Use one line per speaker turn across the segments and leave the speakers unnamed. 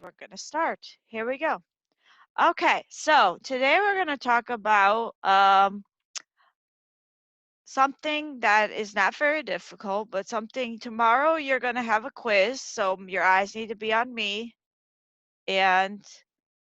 we're going to start. Here we go. Okay, so today we're going to talk about something that is not very difficult, but something tomorrow you're going to have a quiz, so your eyes need to be on me and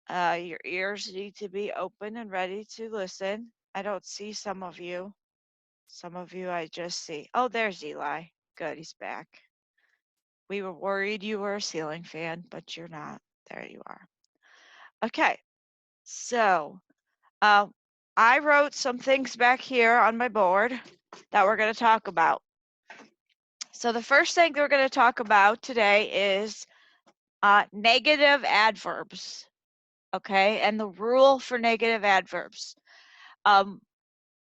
your ears need to be open and ready to listen. I don't see some of you. Some of you I just see. Oh, there's Eli. Good, he's back. We were worried you were a ceiling fan, but you're not. There you are. Okay, so uh, I wrote some things back here on my board that we're going to talk about. So the first thing we're going to talk about today is negative adverbs. Okay, and the rule for negative adverbs. Um,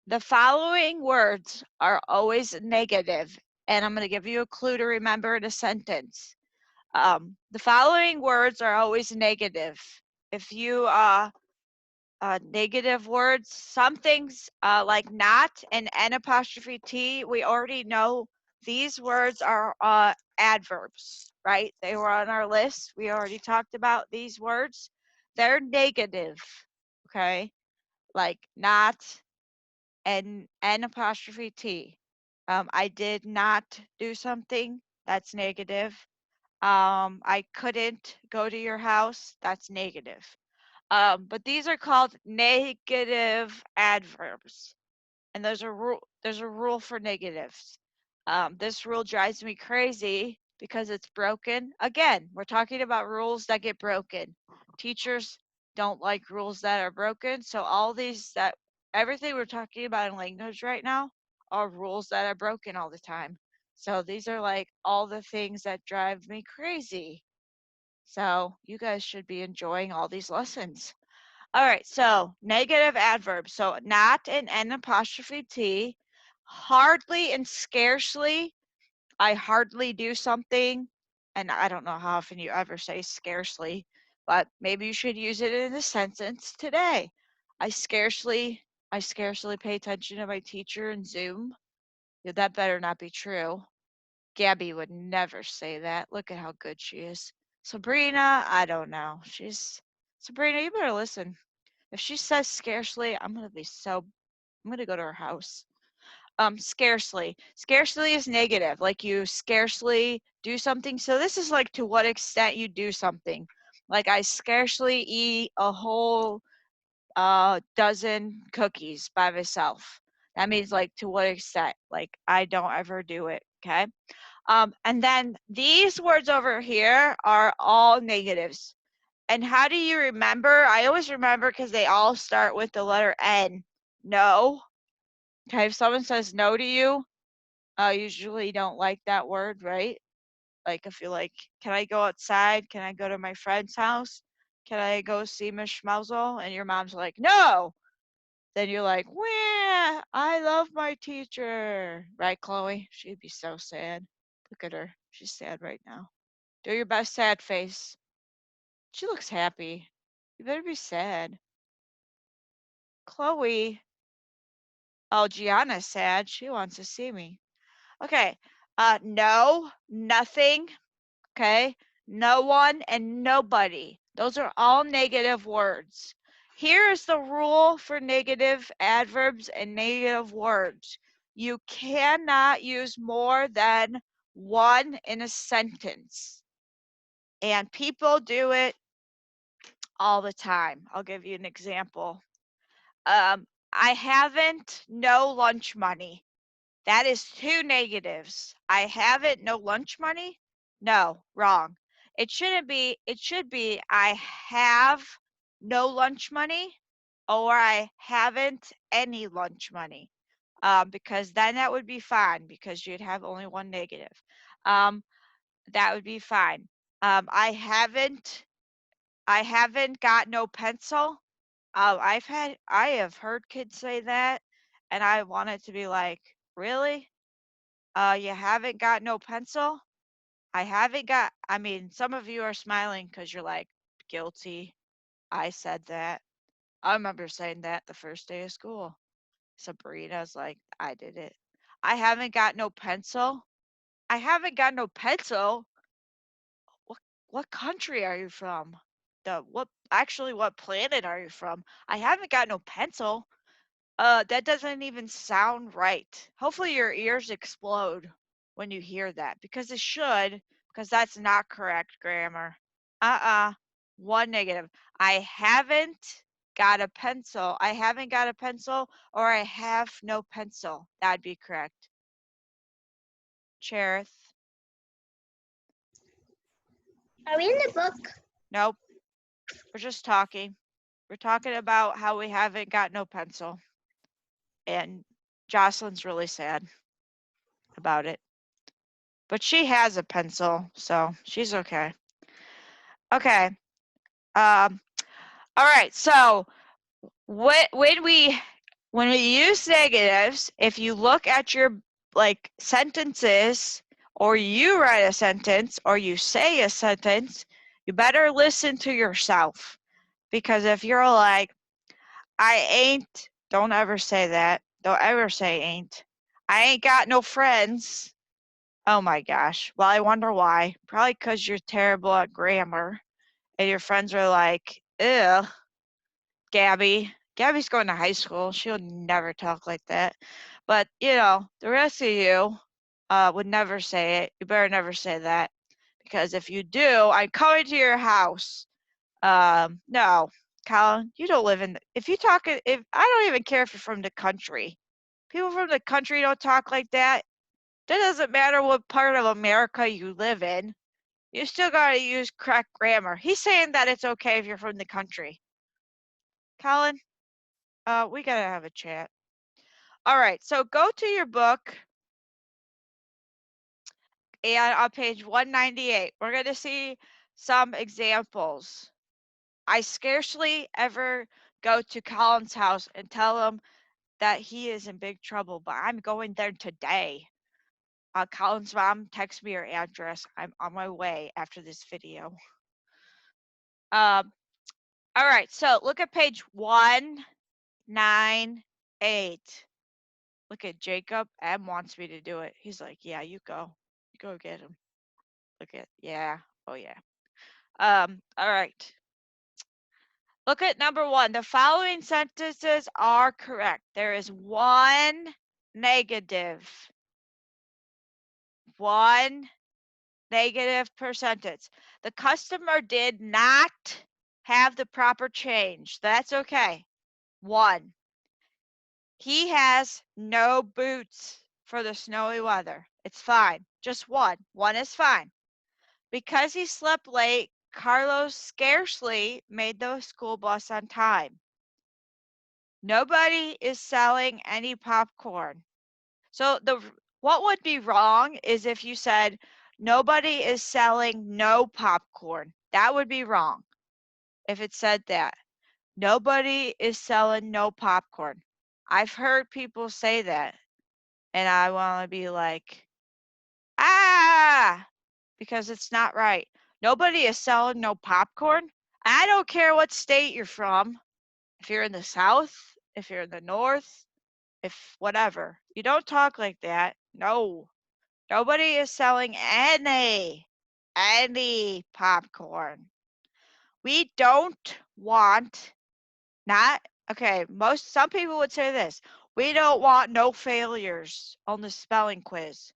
the following words are always negative, and I'm going to give you a clue to remember in a sentence. The following words are always negative. If you negative words, some things like not and N apostrophe T, we already know these words are adverbs, right? They were on our list. We already talked about these words. They're negative, okay? Like not and N apostrophe T. I did not do something. That's negative. I couldn't go to your house. That's negative. But these are called negative adverbs, and there's a rule for negatives. This rule drives me crazy because it's broken. Again, we're talking about rules that get broken. Teachers don't like rules that are broken, so everything we're talking about in language right now are rules that are broken all the time. So these are like all the things that drive me crazy. So you guys should be enjoying all these lessons. All right, so negative adverbs. So not and N apostrophe T, hardly and scarcely. I hardly do something, and I don't know how often you ever say scarcely, but maybe you should use it in a sentence today. I scarcely I scarcely pay attention to my teacher in Zoom. Yeah, that better not be true. Gabby would never say that. Look at how good she is. Sabrina, I don't know. Sabrina, you better listen. If she says scarcely, I'm gonna go to her house. Scarcely. Scarcely is negative. Like you scarcely do something. So this is like to what extent you do something. Like I scarcely eat a whole dozen cookies by myself. That means like to what extent. Like I don't ever do it. Okay. And then these words over here are all negatives. And how do you remember? I always remember because they all start with the letter N. No. Okay, if someone says no to you, usually don't like that word, right? Like if you're like, can I go outside? Can I go to my friend's house? Can I go see Miss Schmelzel? And your mom's like, no. Then you're like, wah, I love my teacher. Right, Chloe? She'd be so sad. Look at her. She's sad right now. Do your best sad face. She looks happy. You better be sad. Chloe. Oh, Gianna's sad. She wants to see me. Okay. No, nothing. Okay. No one and nobody. Those are all negative words. Here is the rule for negative adverbs and negative words. You cannot use more than one in a sentence. And people do it all the time. I'll give you an example. I haven't no lunch money. That is two negatives. I haven't no lunch money. No, wrong. It should be I have no lunch money or I haven't any lunch money. Because then that would be fine because you'd have only one negative. Um, that would be fine. I haven't got no pencil. I have heard kids say that, and I wanted to be like, really? You haven't got no pencil? I haven't got, I mean, some of you are smiling because you're like, guilty. I said that. I remember saying that the first day of school. Sabrina's like, I did it. I haven't got no pencil. I haven't got no pencil. What, what country are you from? What planet are you from? I haven't got no pencil. That doesn't even sound right. Hopefully your ears explode when you hear that, because it should, because that's not correct grammar. One negative. I haven't got a pencil. I haven't got a pencil, or I have no pencil. That'd be correct. Cherith.
Are we in the book?
Nope. We're just talking. We're talking about how we haven't got no pencil. And Jocelyn's really sad about it. But she has a pencil, so she's okay. Okay. All right. So when we use negatives, if you look at your like sentences, or you write a sentence, or you say a sentence, you better listen to yourself. Because if you're like, I ain't, don't ever say that. Don't ever say ain't. I ain't got no friends. Oh my gosh. Well, I wonder why. Probably because you're terrible at grammar. And your friends are like, ew, Gabby. Gabby's going to high school. She'll never talk like that. But, the rest of you would never say it. You better never say that. Because if you do, I'm coming to your house. No, Colin, you don't live in. If you talk, if I don't even care if you're from the country. People from the country don't talk like that. That doesn't matter what part of America you live in. You still gotta use correct grammar. He's saying that it's okay if you're from the country. Colin, we gotta have a chat. All right, so go to your book, and on page 198, we're gonna see some examples. I scarcely ever go to Colin's house and tell him that he is in big trouble, but I'm going there today. Colin's mom, text me her address. I'm on my way after this video. All right, so look at page 198. Look at Jacob. M wants me to do it. He's like, yeah, you go. You go get him. Look at, yeah. Oh, yeah. All right. Look at number 1. The following sentences are correct. There is one negative. One negative per sentence. The customer did not have the proper change. That's okay. 1. He has no boots for the snowy weather. It's fine. Just 1. 1 is fine. Because he slept late, Carlos scarcely made the school bus on time. Nobody is selling any popcorn. So what would be wrong is if you said nobody is selling no popcorn. That would be wrong if it said that. Nobody is selling no popcorn. I've heard people say that, and I want to be like, because it's not right. Nobody is selling no popcorn. I don't care what state you're from. If you're in the South, if you're in the North, if whatever. You don't talk like that. No. Nobody is selling any popcorn. We don't want not okay, some people would say this. We don't want no failures on the spelling quiz.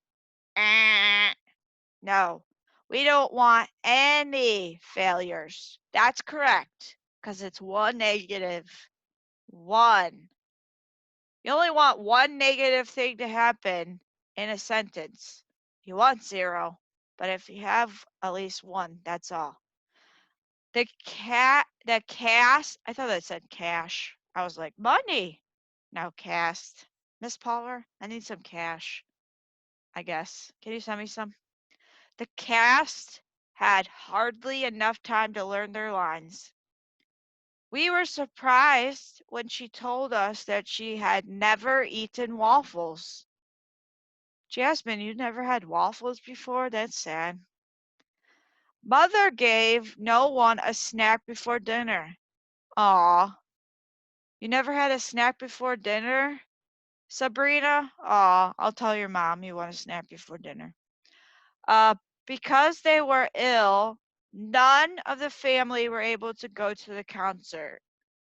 No. We don't want any failures. That's correct because it's one negative. One. You only want one negative thing to happen in a sentence. You want 0, but if you have at least 1, that's all. The cast, I thought that said cash. I was like, money. No, cast. Miss Palmer, I need some cash, I guess. Can you send me some? The cast had hardly enough time to learn their lines. We were surprised when she told us that she had never eaten waffles. Jasmine, you never had waffles before? That's sad. Mother gave no one a snack before dinner. Aw. You never had a snack before dinner? Sabrina? Aw, I'll tell your mom you want a snack before dinner. Uh, because they were ill, None of the family were able to go to the concert.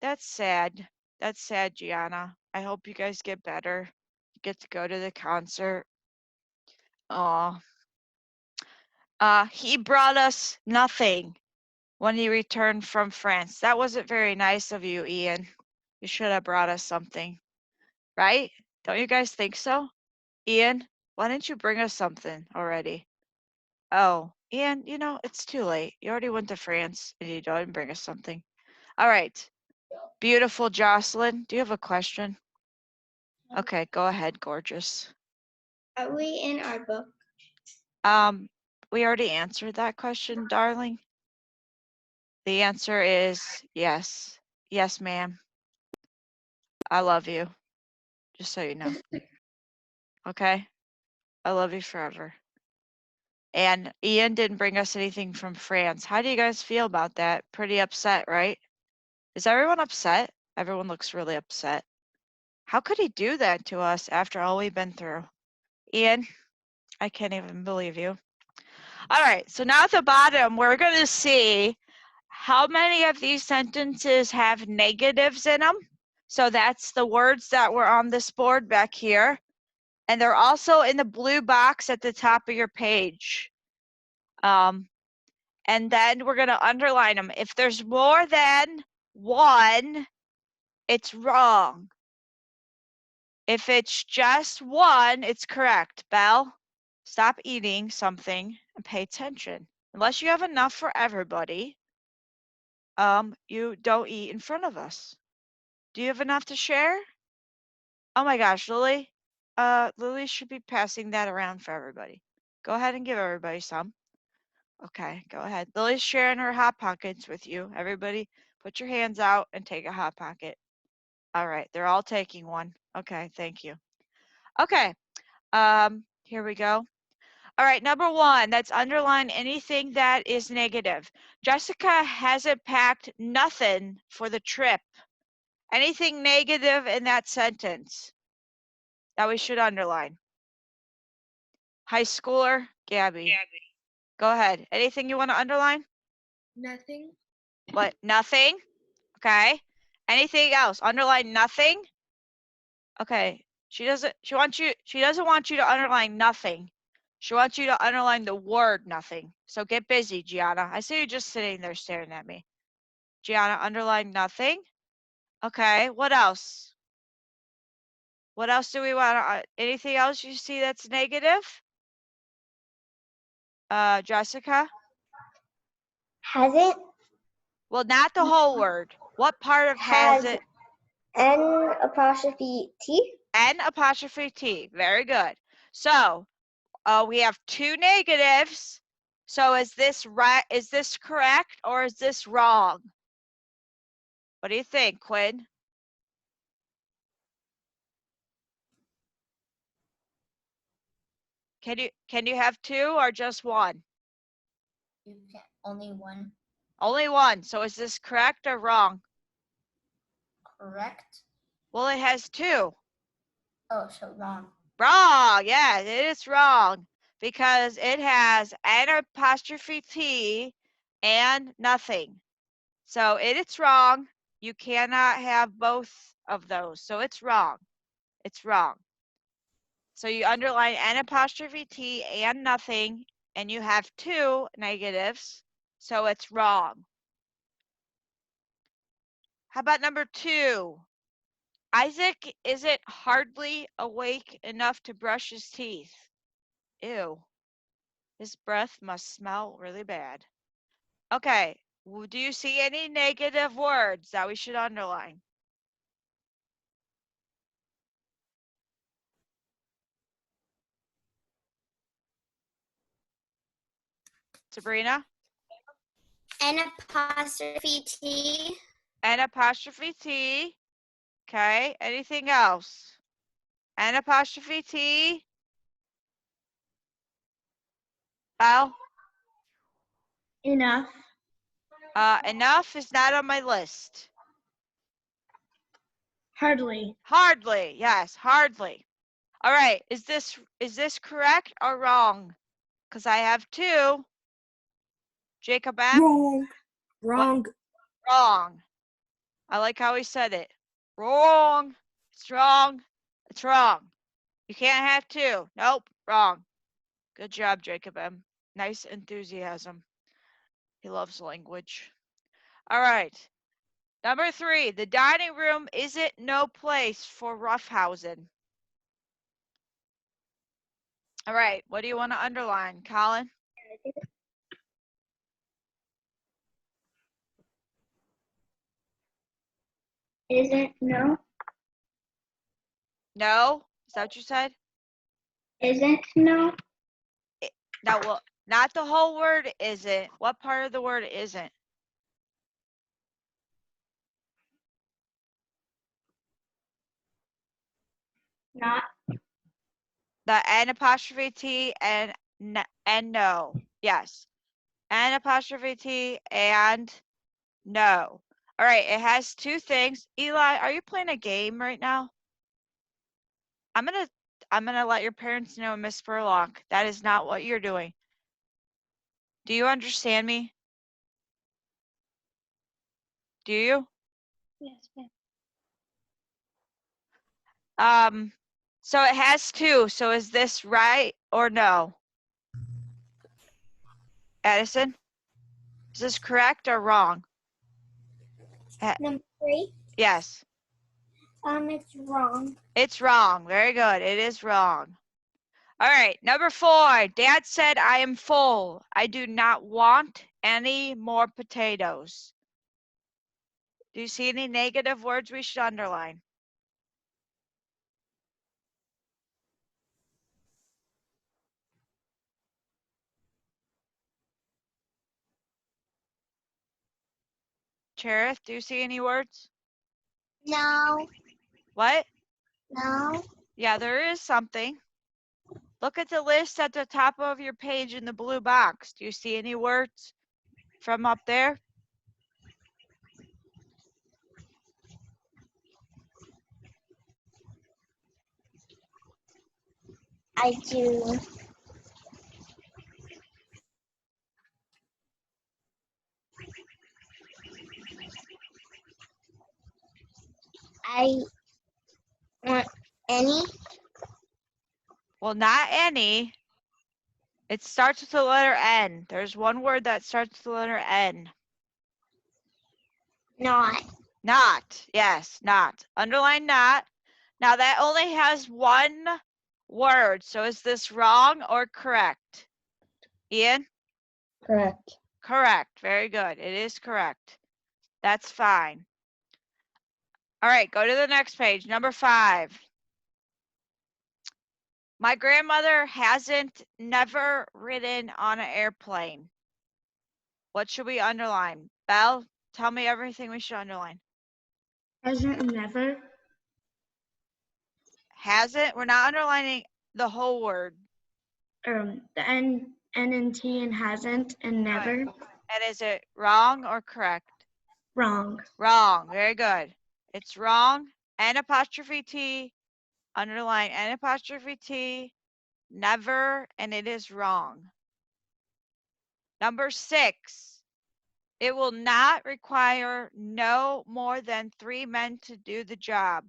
That's sad. That's sad, Gianna. I hope you guys get better. You get to go to the concert. Oh. He brought us nothing when he returned from France. That wasn't very nice of you, Ian. You should have brought us something, right? Don't you guys think so? Ian, why didn't you bring us something already? Oh, Ian, it's too late. You already went to France and you didn't bring us something. All right. Beautiful Jocelyn, do you have a question? Okay, go ahead, gorgeous.
Are we in our book?
We already answered that question, darling. The answer is yes. Yes, ma'am. I love you. Just so you know. Okay? I love you forever. And Ian didn't bring us anything from France. How do you guys feel about that? Pretty upset, right? Is everyone upset? Everyone looks really upset. How could he do that to us after all we've been through? Ian, I can't even believe you. All right, so now at the bottom, we're going to see how many of these sentences have negatives in them. So that's the words that were on this board back here. And they're also in the blue box at the top of your page. And then we're going to underline them. If there's more than one, it's wrong. If it's just one, it's correct. Belle, stop eating something and pay attention. Unless you have enough for everybody, you don't eat in front of us. Do you have enough to share? Oh my gosh, Lily. Lily should be passing that around for everybody. Go ahead and give everybody some. Okay, go ahead. Lily's sharing her Hot Pockets with you. Everybody, put your hands out and take a Hot Pocket. All right, they're all taking one. Okay, thank you. Okay, here we go. All right, number one, let's underline anything that is negative. Jessica hasn't packed nothing for the trip. Anything negative in that sentence that we should underline? High schooler, Gabby. Go ahead. Anything you want to underline?
Nothing.
What? Nothing? Okay. Anything else? Underline nothing? Okay. She doesn't want you to underline nothing. She wants you to underline the word nothing. So get busy, Gianna. I see you just sitting there staring at me. Gianna, underline nothing. Okay. What else? What else do we want to, anything else you see that's negative? Jessica?
Hasn't.
Well, not the whole word. What part of has it?
N apostrophe T.
N apostrophe T. Very good. So we have two negatives. So is this right? Is this correct or is this wrong? What do you think, Quinn? Can you have two or just one?
You can only one.
Only one. So is this correct or wrong?
Correct.
Well, it has two.
Oh, so wrong.
Wrong. Yeah, it is wrong because it has an apostrophe T and nothing. So it's wrong. You cannot have both of those. So it's wrong. It's wrong. So you underline an apostrophe T and nothing, and you have two negatives. So it's wrong. How about number two? Isaac isn't hardly awake enough to brush his teeth. Ew. His breath must smell really bad. Okay. Do you see any negative words that we should underline? Sabrina?
N apostrophe T.
N apostrophe T. Okay. Anything else? N apostrophe T. Well,
Enough.
enough is not on my list.
Hardly.
Hardly. Yes, hardly. All right. Is this correct or wrong? Because I have two. Jacob M?
Wrong. Wrong.
Wrong. I like how he said it. Wrong. It's wrong. It's wrong. You can't have two. Nope. Wrong. Good job, Jacob M. Nice enthusiasm. He loves language. All right. Number 3, the dining room isn't no place for roughhousing. All right. What do you want to underline, Colin?
Isn't no?
No? Is that what you said?
Isn't no?
No, well, not the whole word isn't. What part of the word isn't?
Not.
The N apostrophe T and no. Yes. N apostrophe T and no. All right. It has two things. Eli, are you playing a game right now? I'm gonna let your parents know, Miss Spurlock. That is not what you're doing. Do you understand me? Do you?
Yes, ma'am.
So it has two. So is this right or no? Addison? Is this correct or wrong?
Number 3.
Yes.
It's wrong.
It's wrong. Very good. It is wrong. All right. Number 4. Dad said, I am full. I do not want any more potatoes. Do you see any negative words we should underline? Cherith, do you see any words?
No.
What?
No.
Yeah, there is something. Look at the list at the top of your page in the blue box. Do you see any words from up there?
I do. I want any.
Well, not any. It starts with the letter N. There's one word that starts with the letter N.
Not.
Not. Yes, not. Underline not. Now that only has one word. So is this wrong or correct? Ian?
Correct.
Correct. Very good. It is correct. That's fine. All right, go to the next page. Number 5. My grandmother hasn't never ridden on an airplane. What should we underline? Belle, tell me everything we should underline.
Hasn't never.
Hasn't? We're not underlining the whole word.
The N and T and hasn't and never.
And is it wrong or correct?
Wrong.
Wrong. Very good. It's wrong. N apostrophe T, underline N apostrophe T, never, and it is wrong. Number 6. It will not require no more than 3 men to do the job.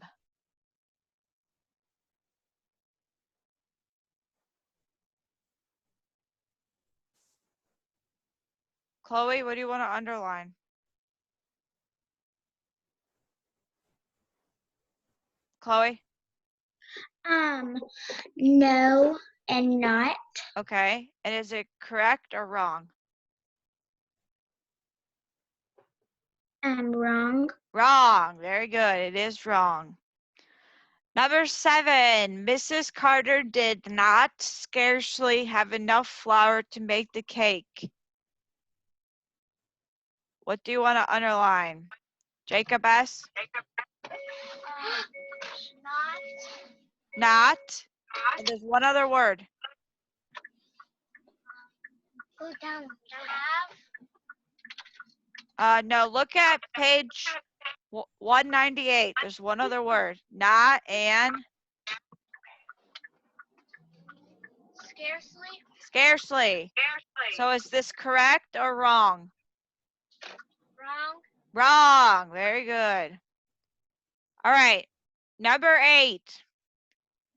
Chloe, what do you want to underline? Chloe?
No and not.
Okay. And is it correct or wrong?
Wrong.
Wrong. Very good. It is wrong. Number 7, Mrs. Carter did not scarcely have enough flour to make the cake. What do you want to underline? Jacob S? Not. And there's one other word.
Go down.
No, look at page 198. There's one other word. Not and. Scarcely. So is this correct or wrong?
Wrong.
Wrong. Very good. All right. Number 8.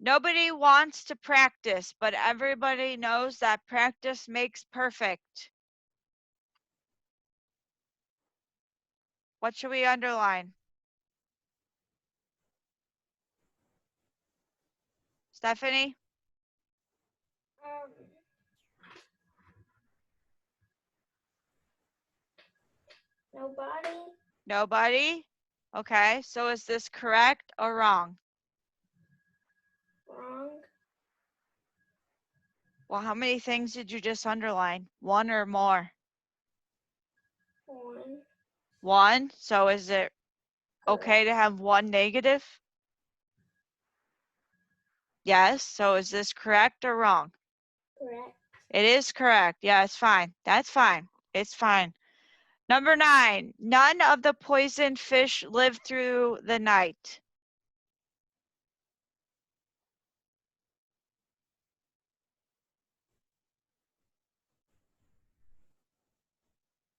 Nobody wants to practice, but everybody knows that practice makes perfect. What should we underline? Stephanie?
Nobody.
Nobody? Okay, so is this correct or wrong?
Wrong.
Well, how many things did you just underline? One or more?
One.
One? So is it okay to have one negative? Yes, so is this correct or wrong?
Correct.
It is correct. Yeah, it's fine. That's fine. It's fine. Number 9, none of the poisoned fish lived through the night.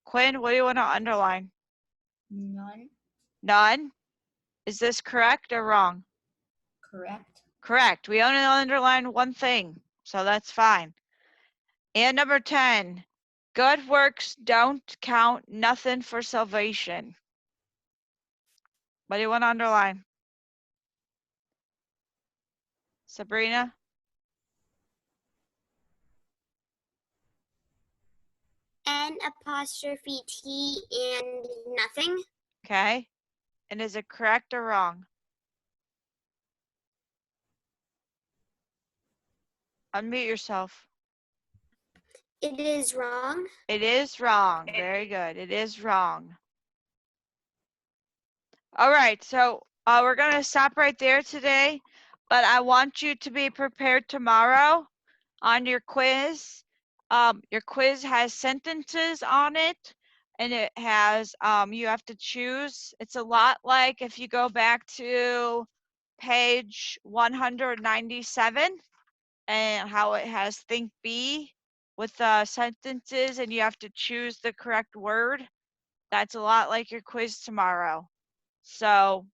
Quinn, what do you want to underline?
None.
None? Is this correct or wrong?
Correct.
Correct. We only underline one thing, so that's fine. And number 10, good works don't count nothing for salvation. What do you want to underline? Sabrina?
N''T and nothing.
Okay. And is it correct or wrong? Unmute yourself.
It is wrong.
It is wrong. Very good. It is wrong. All right. So we're going to stop right there today, but I want you to be prepared tomorrow on your quiz. Your quiz has sentences on it, and it has, you have to choose. It's a lot like if you go back to page 197 and how it has think B with sentences, and you have to choose the correct word. That's a lot like your quiz tomorrow. So